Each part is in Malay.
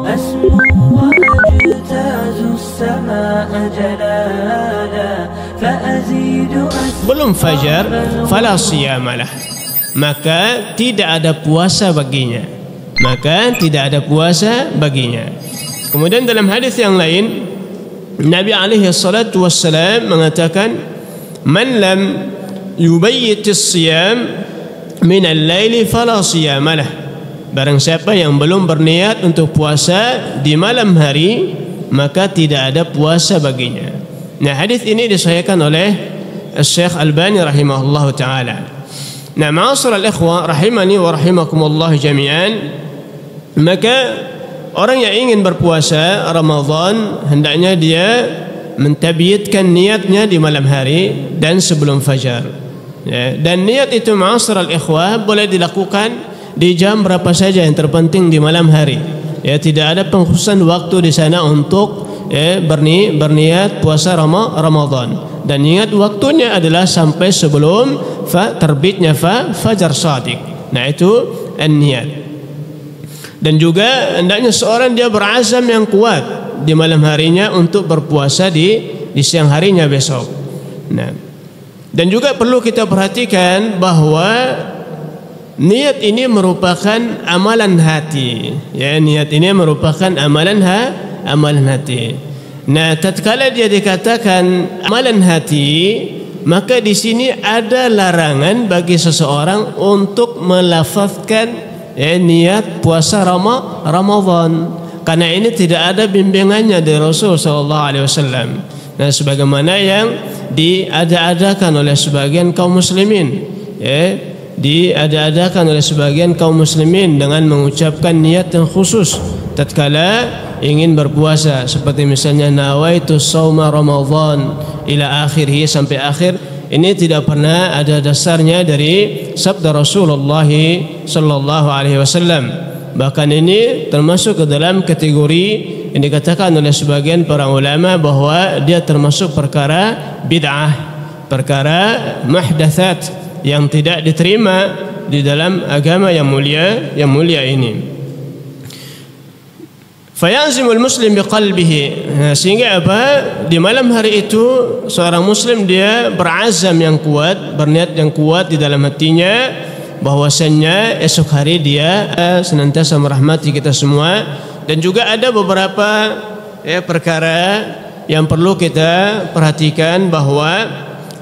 أسمو وأجتاز السماء جلالا فأزيد belum fajar fala siyamalah, maka tidak ada puasa baginya, maka tidak ada puasa baginya. Kemudian dalam hadis yang lain Nabi alaihi salatu wassalam mengatakan, man lam yubayyit as-siyam min al-laili fala siyamalah, barang siapa yang belum berniat untuk puasa di malam hari maka tidak ada puasa baginya. Nah, hadis ini disahihkan oleh Syekh Albani rahimahullah taala. Nah, ma'asyiral ikhwah rahimani wa rahimakumullah jami'an, maka orang yang ingin berpuasa Ramadan hendaknya dia mentabiatkan niatnya di malam hari dan sebelum fajar. Ya, dan niat itu ma'asyiral ikhwah boleh dilakukan di jam berapa saja, yang terpenting di malam hari. Ya, tidak ada pengkhususan waktu di sana untuk berniat puasa Ramadan. Dan ingat waktunya adalah sampai sebelum terbitnya fajar shadiq. Nah, itu an-niat. Dan juga hendaknya seorang dia berazam yang kuat di malam harinya untuk berpuasa di siang harinya besok. Nah, dan juga perlu kita perhatikan bahwa niat ini merupakan amalan hati. Ya, niat ini merupakan amalan hati. Nah, tatkala dia dikatakan amalan hati, maka di sini ada larangan bagi seseorang untuk melafazkan niat puasa Ramadan, karena ini tidak ada bimbingannya dari Rasul sallallahu alaihi wasallam. Nah, sebagaimana yang diada-adakan oleh sebagian kaum muslimin, diada-adakan oleh sebagian kaum muslimin dengan mengucapkan niat yang khusus tatkala ingin berpuasa, seperti misalnya nawaitu shauma Ramadan ila akhirih, sampai akhir. Ini tidak pernah ada dasarnya dari sabda Rasulullah sallallahu alaihi wasallam. Bahkan ini termasuk ke dalam kategori yang dikatakan oleh sebagian para ulama bahwa dia termasuk perkara bid'ah, perkara muhdatsat yang tidak diterima di dalam agama yang mulia ini. Fayanzimul muslim biqalbihi, sehingga apa? Di malam hari itu seorang muslim dia berazam yang kuat, berniat yang kuat di dalam hatinya bahwasannya esok hari dia senantiasa merahmati kita semua. Dan juga ada beberapa perkara yang perlu kita perhatikan, bahwa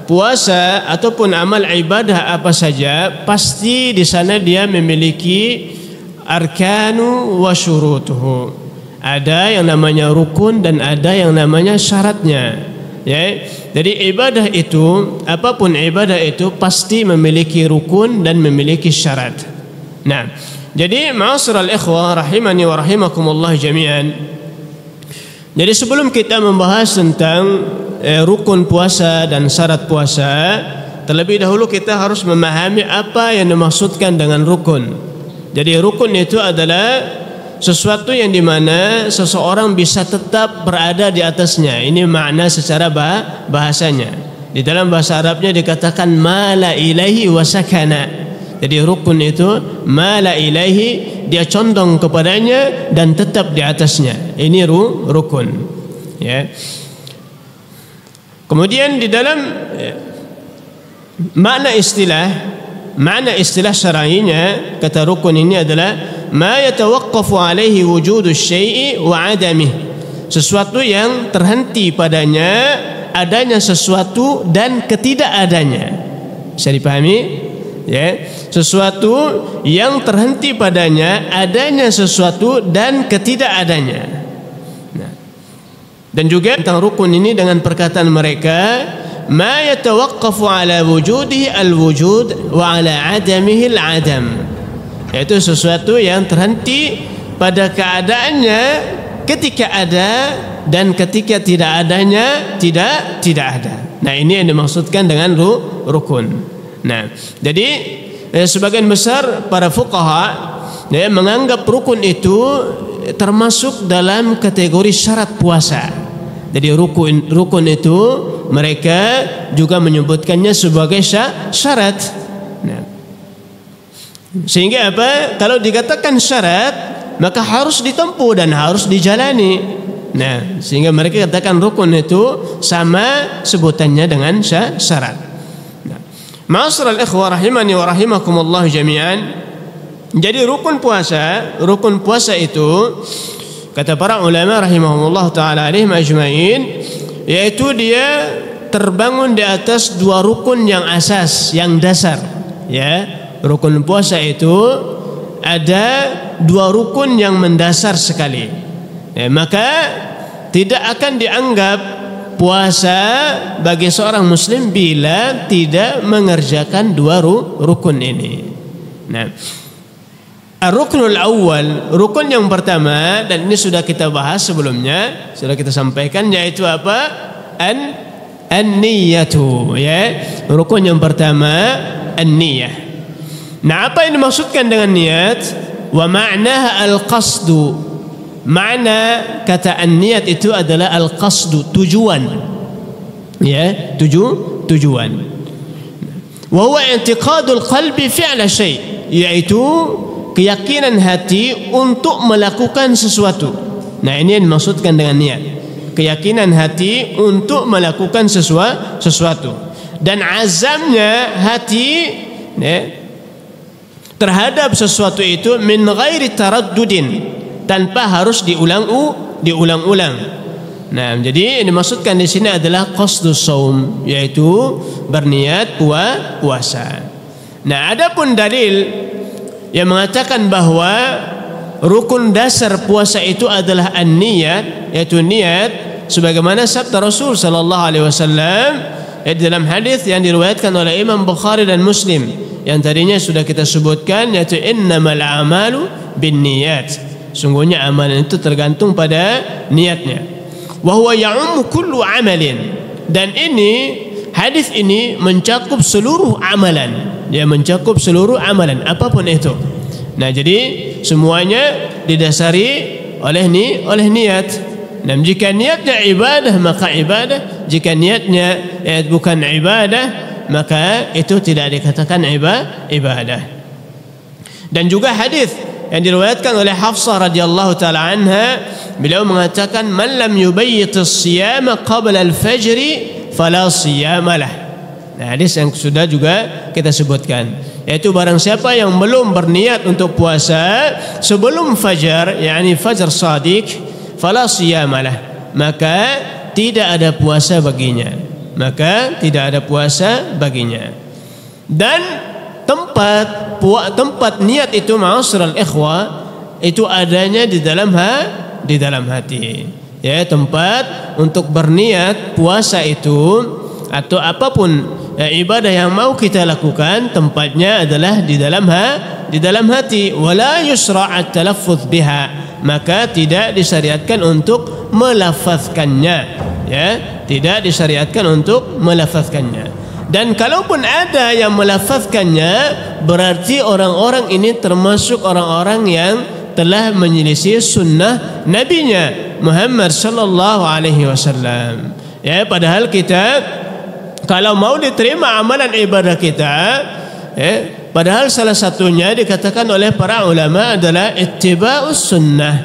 puasa ataupun amal ibadah apa saja pasti di sana dia memiliki arkanu wa syurutuhu. Ada yang namanya rukun dan ada yang namanya syaratnya. Ya, jadi ibadah itu, apapun ibadah itu pasti memiliki rukun dan memiliki syarat. Nah, jadi ma'asyiral ikhwah rahimani wa rahimakumullah jami'an. Jadi sebelum kita membahas tentang rukun puasa dan syarat puasa, terlebih dahulu kita harus memahami apa yang dimaksudkan dengan rukun. Jadi rukun itu adalah sesuatu yang dimana seseorang bisa tetap berada di atasnya. Ini makna secara bahasanya. Di dalam bahasa Arabnya dikatakan mala ilaihi wa sakana. Jadi rukun itu mala ilaihi, dia condong kepadanya dan tetap di atasnya. Ini rukun. Ya. Kemudian di dalam makna istilah syar'inya, kata rukun ini adalah ma yatawaqqafu alaihi wujudu syai'i wa adamih, sesuatu yang terhenti padanya adanya sesuatu dan ketidakadanya. Bisa dipahami? Ya, sesuatu yang terhenti padanya adanya sesuatu dan ketidakadanya. Nah, dan juga tentang rukun ini dengan perkataan mereka ma yatawaqqafu ala wujudihi al-wujud wa ala adamihi al-adam, yaitu sesuatu yang terhenti pada keadaannya ketika ada dan ketika tidak adanya tidak ada. Nah, ini yang dimaksudkan dengan rukun. Nah, jadi sebagian besar para fuqaha menganggap rukun itu termasuk dalam kategori syarat puasa. Jadi rukun itu mereka juga menyebutkannya sebagai syarat. Nah, sehingga apa? Kalau dikatakan syarat, maka harus ditempuh dan harus dijalani. Nah, sehingga mereka katakan rukun itu sama sebutannya dengan syarat. Nah, ma'asyiral ikhwah rahimani wa rahimakumullah jami'an. Jadi rukun puasa itu kata para ulama rahimahumullah taala alaihim ajmain, yaitu dia terbangun di atas dua rukun yang asas, yang dasar. Ya, rukun puasa itu ada dua rukun yang mendasar sekali. Maka tidak akan dianggap puasa bagi seorang muslim bila tidak mengerjakan dua rukun ini. Nah, ar-ruknul awal, rukun yang pertama, dan ini sudah kita bahas sebelumnya, sudah kita sampaikan, yaitu apa? An-niyatu, ya. Rukun yang pertama an-niyah. Nah, apa yang dimaksudkan dengan niat? Wa ma'naha al-qasdu. Makna kata an-niyat itu adalah al-qasdu, tujuan. Ya, tujuan. Wa huwa i'tiqadul qalbi fi'la syai', yaitu keyakinan hati untuk melakukan sesuatu. Nah, ini yang dimaksudkan dengan niat. Keyakinan hati untuk melakukan sesuatu. Dan azamnya hati, ya, terhadap sesuatu itu min ghairi taraddudin, tanpa harus diulang-ulang. Nah, jadi yang dimaksudkan di sini adalah qasdus shaum, yaitu berniat puasa. Nah, adapun dalil yang mengatakan bahwa rukun dasar puasa itu adalah an-niyat, yaitu niat, sebagaimana sabda Rasul sallallahu alaihi wasallam dalam hadis yang diriwayatkan oleh Imam Bukhari dan Muslim, yang tadinya sudah kita sebutkan, yaitu innamal a'malu binniyat. Sungguhnya amalan itu tergantung pada niatnya. Wa huwa ya'ummu kullu amalin. Dan ini, hadis ini mencakup seluruh amalan. Dia mencakup seluruh amalan apapun itu. Nah, jadi semuanya didasari oleh niat. Dan jika niatnya ibadah maka ibadah, jika niatnya bukan ibadah maka itu tidak dikatakan ibadah. Dan juga hadis yang diriwayatkan oleh Hafsah radhiyallahu taala anha, beliau mengatakan man lam yubayyit as-siyama qabla al-fajr fala siyama lah. Nah, hadis yang sudah juga kita sebutkan, yaitu barang siapa yang belum berniat untuk puasa sebelum fajar, yakni fajar shadiq, fala siyama lah, maka tidak ada puasa baginya. Dan tempat niat itu, ma'asyiral ikhwah, itu adanya di dalam hati. Ya, tempat untuk berniat puasa itu atau apapun ibadah yang mau kita lakukan, tempatnya adalah di dalam hati. Wala yusra'at talaffuz biha, maka tidak disyariatkan untuk melafazkannya. Ya, tidak disyariatkan untuk melafazkannya. Dan kalaupun ada yang melafazkannya, berarti orang-orang ini termasuk orang-orang yang telah menyelisih sunnah nabinya Muhammad sallallahu alaihi wasallam. Ya, padahal kita kalau mau diterima amalan ibadah kita, padahal salah satunya dikatakan oleh para ulama adalah ittiba'us sunnah,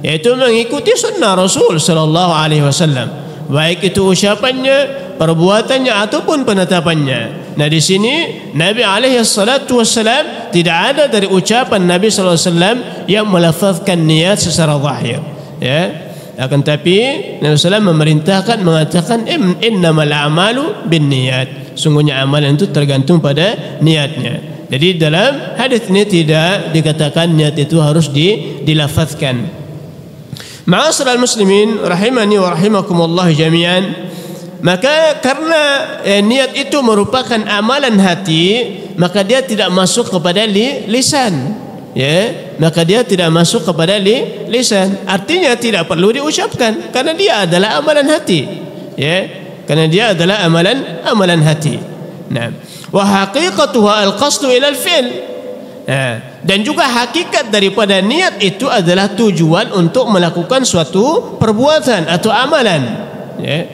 yaitu mengikuti sunnah Rasul sallallahu alaihi wasallam, baik itu ucapannya, perbuatannya ataupun penetapannya. Nah, di sini Nabi alaihi salatu wasallam tidak ada dari ucapan Nabi sallallahu alaihi wasallam yang melafazkan niat secara zahir. Ya, akan tapi Nabi SAW memerintahkan, mengatakan innamal a'malu binniyat, sungguhnya amalan itu tergantung pada niatnya. Jadi dalam hadis ini tidak dikatakan niat itu harus dilafazkan. Ma'asyiral muslimin rahimani wa rahimakumullah jami'an, maka karena niat itu merupakan amalan hati, maka dia tidak masuk kepada lisan. Ya, maka dia tidak masuk kepada lisan. Artinya tidak perlu diucapkan karena dia adalah amalan hati. Ya, karena dia adalah amalan hati. Nah, wa haqiqatuha al-qasdu ila al-fi'l. Nah, dan juga hakikat daripada niat itu adalah tujuan untuk melakukan suatu perbuatan atau amalan. Ya,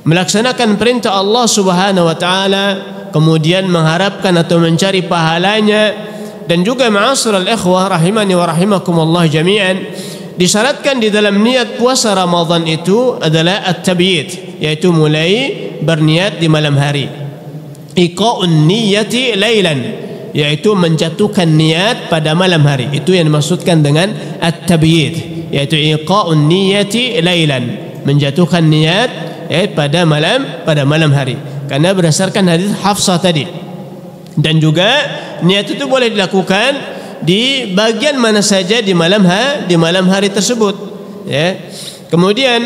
melaksanakan perintah Allah Subhanahu wa taala, kemudian mengharapkan atau mencari pahalanya, dan juga ma'asyiral ikhwah rahimani wa rahimakumullah jami'an, disyaratkan di dalam niat puasa Ramadan itu adalah at-tabyit, yaitu mulai berniat di malam hari. Iqa'un niyati lailan, yaitu menjatuhkan niat pada malam hari. Itu yang dimaksudkan dengan at-tabyit, yaitu iqa'un niyati lailan, menjatuhkan niat pada malam hari. Karena berdasarkan hadis Hafsah tadi. Dan juga niat itu boleh dilakukan di bagian mana saja di malam hari tersebut, ya. Kemudian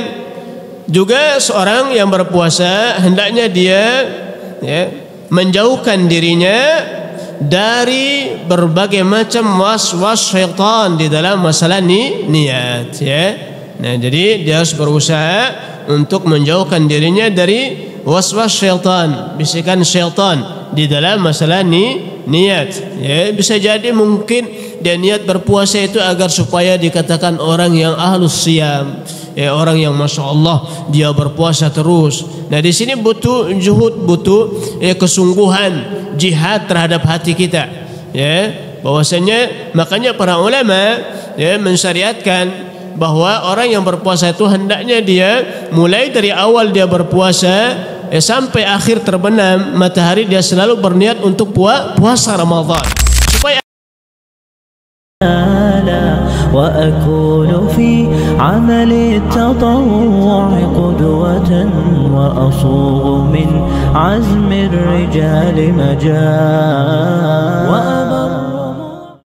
juga seorang yang berpuasa hendaknya dia, ya, menjauhkan dirinya dari berbagai macam was-was syaitan di dalam masalah niat, ya. Nah, jadi dia harus berusaha untuk menjauhkan dirinya dari was-was syaitan, bisikan syaitan di dalam masalah niat, ya. Bisa jadi mungkin dia niat berpuasa itu agar supaya dikatakan orang yang ahlus siyam, ya, orang yang masya Allah dia berpuasa terus. Nah, di sini butuh juhud, butuh kesungguhan, jihad terhadap hati kita, ya. Bahwasanya makanya para ulama, ya, mensyariatkan bahwa orang yang berpuasa itu hendaknya dia mulai dari awal dia berpuasa sampai akhir terbenam matahari dia selalu berniat untuk puasa Ramadan supaya وأكون في عمل التطوع قدوة وأصوغ من عزم الرجال مجال